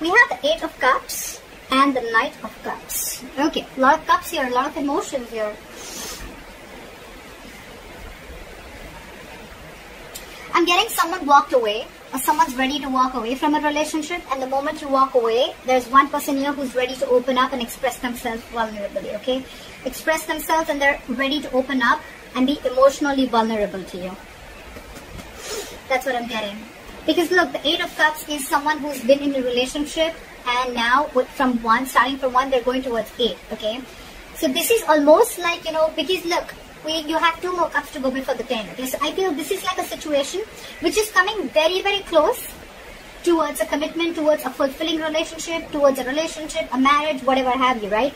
We have the 8 of Cups and the Knight of Cups. Okay, a lot of cups here, a lot of emotions here. I'm getting someone walked away, or someone's ready to walk away from a relationship, and the moment you walk away, there's one person here who's ready to open up and express themselves vulnerably, okay? Express themselves and they're ready to open up and be emotionally vulnerable to you. That's what I'm getting. Because look, the 8 of Cups is someone who's been in a relationship, and now from 1, starting from 1, they're going towards 8, okay? So this is almost like, you know, because look, you have 2 more cups to go before the 10. Okay? So I feel this is like a situation which is coming very, very close towards a commitment, towards a fulfilling relationship, towards a relationship, a marriage, whatever have you, right?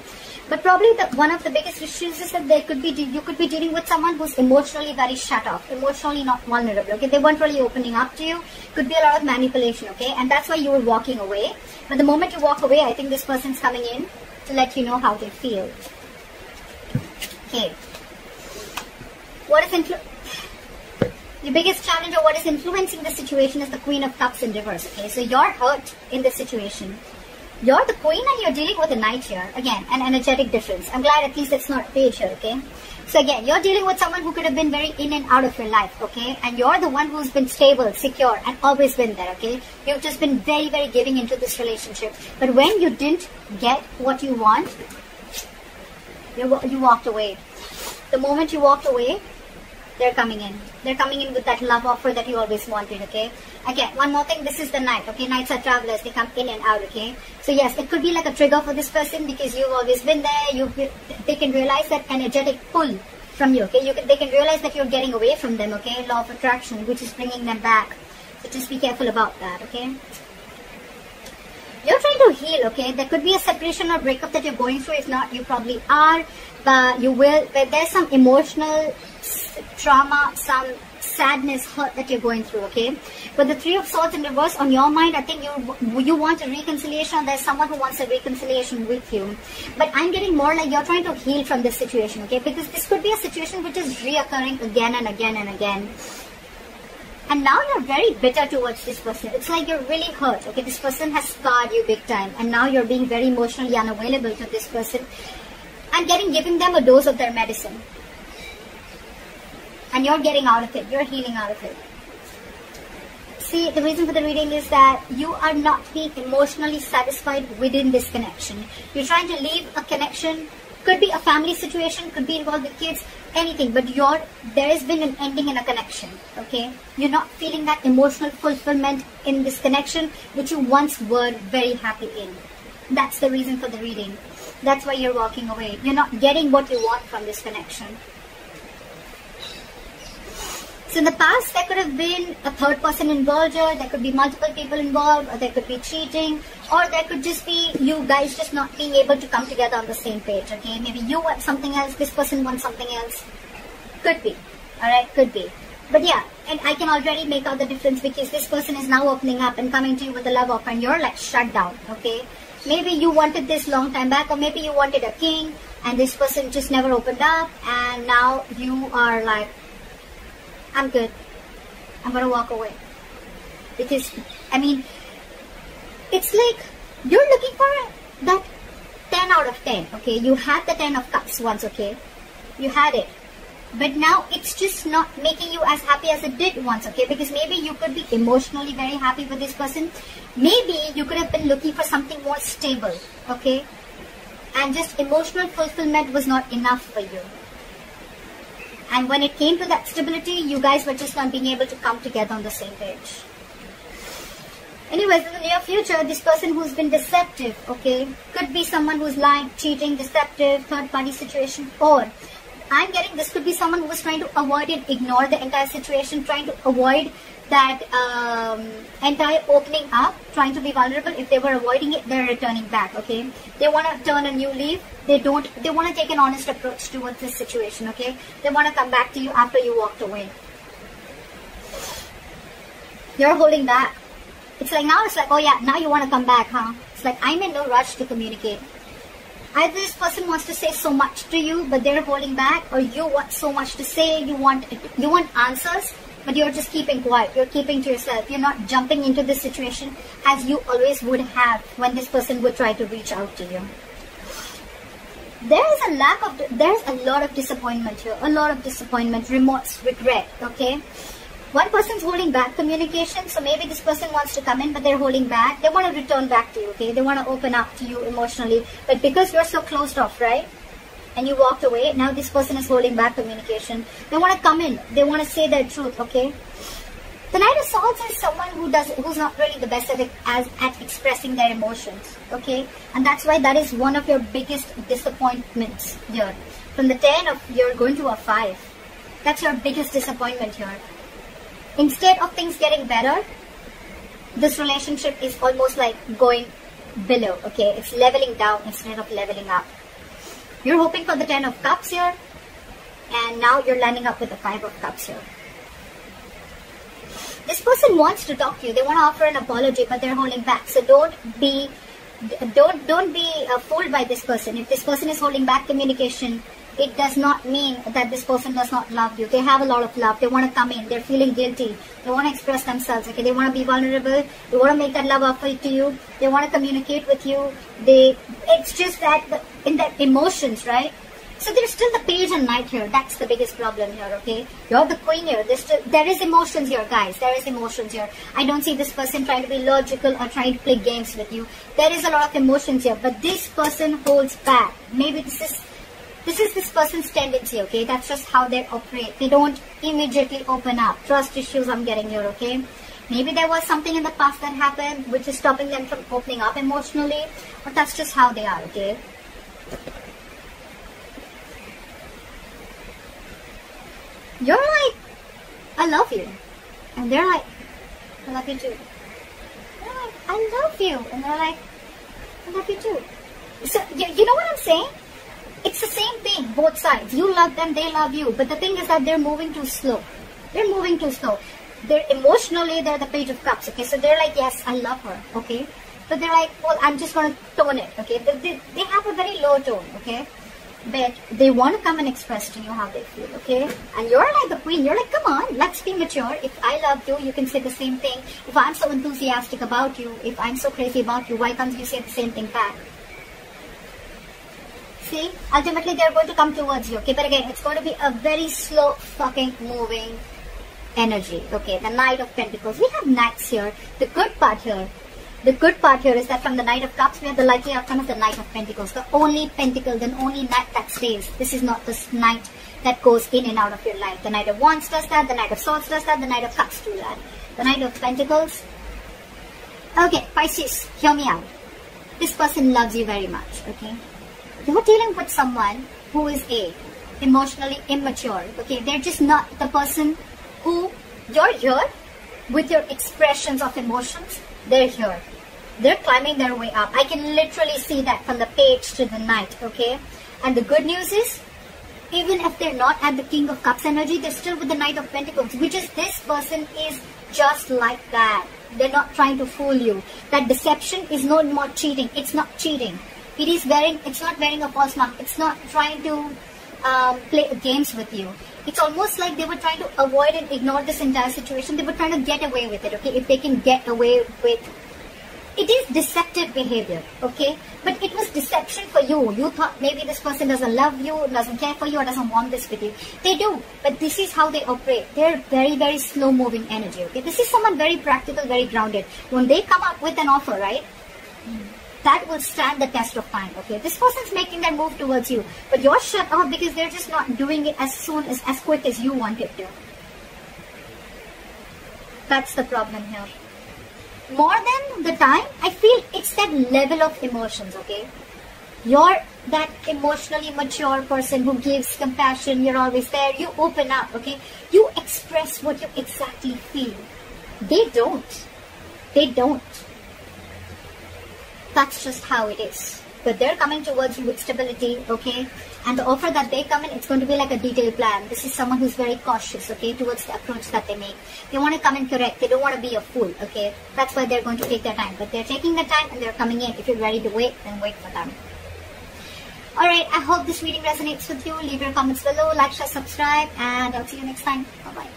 But probably one of the biggest issues is that you could be dealing with someone who's emotionally very shut off, emotionally not vulnerable, okay? They weren't really opening up to you. Could be a lot of manipulation, okay? And that's why you were walking away. But the moment you walk away, I think this person's coming in to let you know how they feel. Okay. What is the biggest challenge, or what is influencing the situation, is the Queen of Cups in reverse, okay? So you're hurt in this situation. You're the Queen and you're dealing with a Knight here. Again, an energetic difference. I'm glad at least it's not page here, okay? So again, you're dealing with someone who could have been very in and out of your life, okay? And you're the one who's been stable, secure, and always been there, okay? You've just been very, very giving into this relationship. But when you didn't get what you want, you walked away. The moment you walked away, they're coming in. They're coming in with that love offer that you always wanted, okay? Again, one more thing, this is the Knight, okay? Knights are travelers, they come in and out, okay? So yes, it could be like a trigger for this person because you've always been there. They can realize that energetic pull from you, okay? They can realize that you're getting away from them, okay? Law of attraction, which is bringing them back. So just be careful about that, okay? You're trying to heal, okay? There could be a separation or breakup that you're going through. If not, you probably are. But you will. But there's some emotional trauma, some sadness, hurt that you're going through, okay? But the 3 of Swords in reverse, on your mind, I think you want a reconciliation. There's someone who wants a reconciliation with you. But I'm getting more like you're trying to heal from this situation, okay? Because this could be a situation which is reoccurring again and again and again. And now you're very bitter towards this person. It's like you're really hurt, okay? This person has scarred you big time. And now you're being very emotionally unavailable to this person. And giving them a dose of their medicine. And you're getting out of it. You're healing out of it. See, the reason for the reading is that you are not being emotionally satisfied within this connection. You're trying to leave a connection. Could be a family situation, could be involved with kids, anything. But there has been an ending in a connection, okay? You're not feeling that emotional fulfillment in this connection, which you once were very happy in. That's the reason for the reading. That's why you're walking away. You're not getting what you want from this connection. So in the past, there could have been a third person involved here. There could be multiple people involved, or there could be cheating, or there could just be you guys just not being able to come together on the same page, okay? Maybe you want something else, this person wants something else. Could be, alright, could be. But yeah, and I can already make out the difference because this person is now opening up and coming to you with a love offer and you're like shut down, okay? Maybe you wanted this long time back, or maybe you wanted a king and this person just never opened up, and now you are like, I'm good. I'm going to walk away. Because, I mean, it's like you're looking for that 10 out of 10, okay? You had the 10 of Cups once, okay? You had it. But now it's just not making you as happy as it did once, okay? Because maybe you could be emotionally very happy with this person. Maybe you could have been looking for something more stable, okay? And just emotional fulfillment was not enough for you. And when it came to that stability, you guys were just not being able to come together on the same page. Anyways, in the near future, this person who's been deceptive, okay, could be someone who's lying, cheating, deceptive, third-party situation, or I'm getting this could be someone who was trying to avoid and ignore the entire situation, trying to avoid that entire opening up, trying to be vulnerable. If they were avoiding it, they're returning back, okay? They want to turn a new leaf. They want to take an honest approach towards this situation, okay? They want to come back to you after you walked away. You're holding back. It's like now it's like, oh yeah, now you want to come back, huh? It's like I'm in no rush to communicate. Either this person wants to say so much to you, but they're holding back, or you want so much to say, you want answers, but you're just keeping quiet. You're keeping to yourself. You're not jumping into this situation as you always would have when this person would try to reach out to you. There's a lot of disappointment here. A lot of disappointment, remorse, regret, okay? One person's holding back communication, so maybe this person wants to come in, but they're holding back. They want to return back to you, okay? They want to open up to you emotionally, but because you're so closed off, right? And you walked away, now this person is holding back communication. They want to come in. They want to say their truth, okay? The Knight of Swords is someone who's not really the best at expressing their emotions, okay? And that's why that is one of your biggest disappointments here. From the 10 you're going to a 5. That's your biggest disappointment here. Instead of things getting better, this relationship is almost like going below, okay? It's leveling down instead of leveling up. You're hoping for the 10 of Cups here, and now you're landing up with the 5 of Cups here. This person wants to talk to you. They want to offer an apology, but they're holding back. So don't be fooled by this person. If this person is holding back communication, it does not mean that this person does not love you. They have a lot of love. They want to come in. They're feeling guilty. They want to express themselves. Okay, they want to be vulnerable. They want to make that love offer to you. They want to communicate with you. It's just that in their emotions, right? So there's still the Page and Knight here. That's the biggest problem here, okay? You're the Queen here. There is emotions here, guys. There is emotions here. I don't see this person trying to be logical or trying to play games with you. There is a lot of emotions here, but this person holds back. Maybe this is this person's tendency, okay? That's just how they operate. They don't immediately open up. Trust issues I'm getting here, okay? Maybe there was something in the past that happened which is stopping them from opening up emotionally, but that's just how they are, okay? You're like, I love you. And they're like, I love you too. They're like, I love you. And they're like, I love you too. So, you know what I'm saying? It's the same thing, both sides. You love them, they love you. But the thing is that they're moving too slow. They're moving too slow. They're emotionally, they're the Page of Cups, okay? So they're like, yes, I love her, okay? But they're like, well, I'm just going to tone it, okay? They have a very low tone, okay? But they want to come and express to you how they feel, okay? And you're like the Queen. You're like, come on, let's be mature. If I love you, you can say the same thing. If I'm so enthusiastic about you, if I'm so crazy about you, why can't you say the same thing back? See? Ultimately, they're going to come towards you, okay? But again, it's going to be a very slow fucking moving energy, okay? The Knight of Pentacles. We have Knights here. The good part here is that from the Knight of Cups, we have the likely outcome of the Knight of Pentacles. The only Pentacle, the only Knight that stays. This is not this Knight that goes in and out of your life. The Knight of Wands does that. The Knight of Swords does that. The Knight of Cups do that. The Knight of Pentacles. Okay, Pisces, hear me out. This person loves you very much, okay? You're dealing with someone who is emotionally immature, okay? They're just not the person who you're here with your expressions of emotions. They're here. They're climbing their way up. I can literally see that from the Page to the Knight, okay? And the good news is, even if they're not at the King of Cups energy, they're still with the Knight of Pentacles, which is this person is just like that. They're not trying to fool you. That deception is no more cheating. It's not cheating. It's not wearing a false mask. It's not trying to play games with you. It's almost like they were trying to avoid and ignore this entire situation. They were trying to get away with it, okay? If they can get away with... It is deceptive behavior, okay? But it was deception for you. You thought maybe this person doesn't love you, doesn't care for you, or doesn't want this with you. They do, but this is how they operate. They're very, very slow-moving energy, okay? This is someone very practical, very grounded. When they come up with an offer, right? That will stand the test of time, okay? This person's making that move towards you, but you're shut off because they're just not doing it as quick as you want it to. That's the problem here. More than the time, I feel it's that level of emotions, okay? You're that emotionally mature person who gives compassion. You're always there. You open up, okay? You express what you exactly feel. They don't. They don't. That's just how it is. But they're coming towards you with stability, okay? And the offer that they come in, it's going to be like a detailed plan. This is someone who's very cautious, okay, towards the approach that they make. They want to come in correct. They don't want to be a fool, okay? That's why they're going to take their time. But they're taking their time and they're coming in. If you're ready to wait, then wait for them. Alright, I hope this reading resonates with you. Leave your comments below, like, share, subscribe, and I'll see you next time. Bye-bye.